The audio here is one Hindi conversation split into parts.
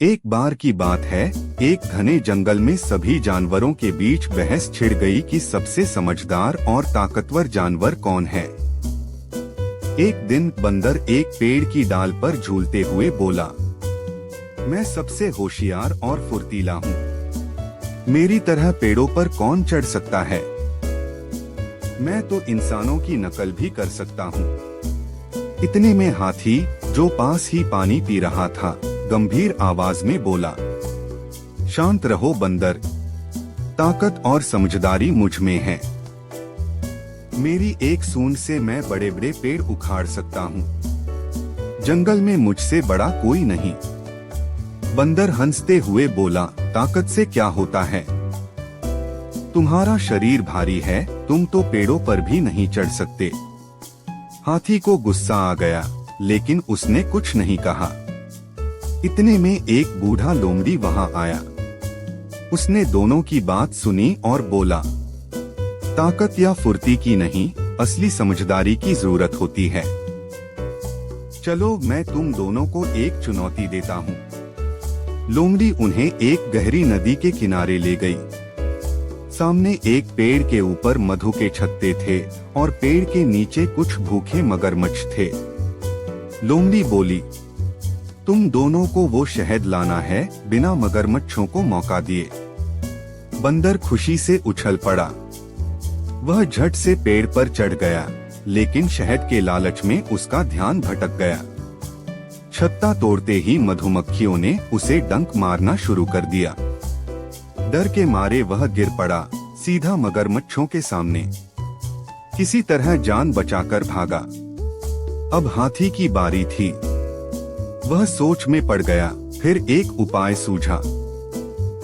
एक बार की बात है, एक घने जंगल में सभी जानवरों के बीच बहस छिड़ गई कि सबसे समझदार और ताकतवर जानवर कौन है। एक दिन बंदर एक पेड़ की डाल पर झूलते हुए बोला, मैं सबसे होशियार और फुर्तीला हूँ। मेरी तरह पेड़ों पर कौन चढ़ सकता है? मैं तो इंसानों की नकल भी कर सकता हूँ। इतने में हाथी, जो पास ही पानी पी रहा था, गंभीर आवाज में बोला, शांत रहो बंदर, ताकत और समझदारी मुझ में है। मेरी एक सूंड से मैं बड़े बड़े पेड़ उखाड़ सकता हूँ। जंगल में मुझसे बड़ा कोई नहीं। बंदर हंसते हुए बोला, ताकत से क्या होता है? तुम्हारा शरीर भारी है, तुम तो पेड़ों पर भी नहीं चढ़ सकते। हाथी को गुस्सा आ गया, लेकिन उसने कुछ नहीं कहा। इतने में एक बूढ़ा लोमड़ी वहां आया। उसने दोनों की बात सुनी और बोला, ताकत या फुर्ती की नहीं, असली समझदारी की जरूरत होती है। चलो मैं तुम दोनों को एक चुनौती देता हूँ। लोमड़ी उन्हें एक गहरी नदी के किनारे ले गई। सामने एक पेड़ के ऊपर मधु के छत्ते थे और पेड़ के नीचे कुछ भूखे मगरमच्छ थे। लोमड़ी बोली, तुम दोनों को वो शहद लाना है, बिना मगरमच्छों को मौका दिए। बंदर खुशी से उछल पड़ा। वह झट से पेड़ पर चढ़ गया, लेकिन शहद के लालच में उसका ध्यान भटक गया। छत्ता तोड़ते ही मधुमक्खियों ने उसे डंक मारना शुरू कर दिया। डर के मारे वह गिर पड़ा, सीधा मगरमच्छों के सामने। किसी तरह जान बचाकर भागा। अब हाथी की बारी थी। वह सोच में पड़ गया, फिर एक उपाय सूझा।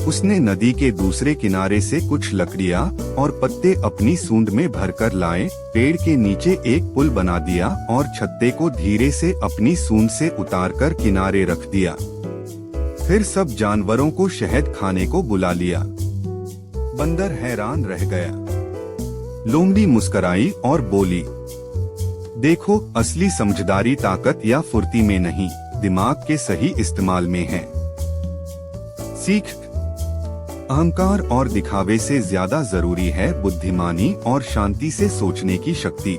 उसने नदी के दूसरे किनारे से कुछ लकड़ियां और पत्ते अपनी सूंड में भरकर लाए, पेड़ के नीचे एक पुल बना दिया और छत्ते को धीरे से अपनी सूंड से उतारकर किनारे रख दिया। फिर सब जानवरों को शहद खाने को बुला लिया। बंदर हैरान रह गया। लोमड़ी मुस्कुराई और बोली, देखो, असली समझदारी ताकत या फुर्ती में नहीं, दिमाग के सही इस्तेमाल में है। सीख, अहंकार और दिखावे से ज्यादा जरूरी है बुद्धिमानी और शांति से सोचने की शक्ति।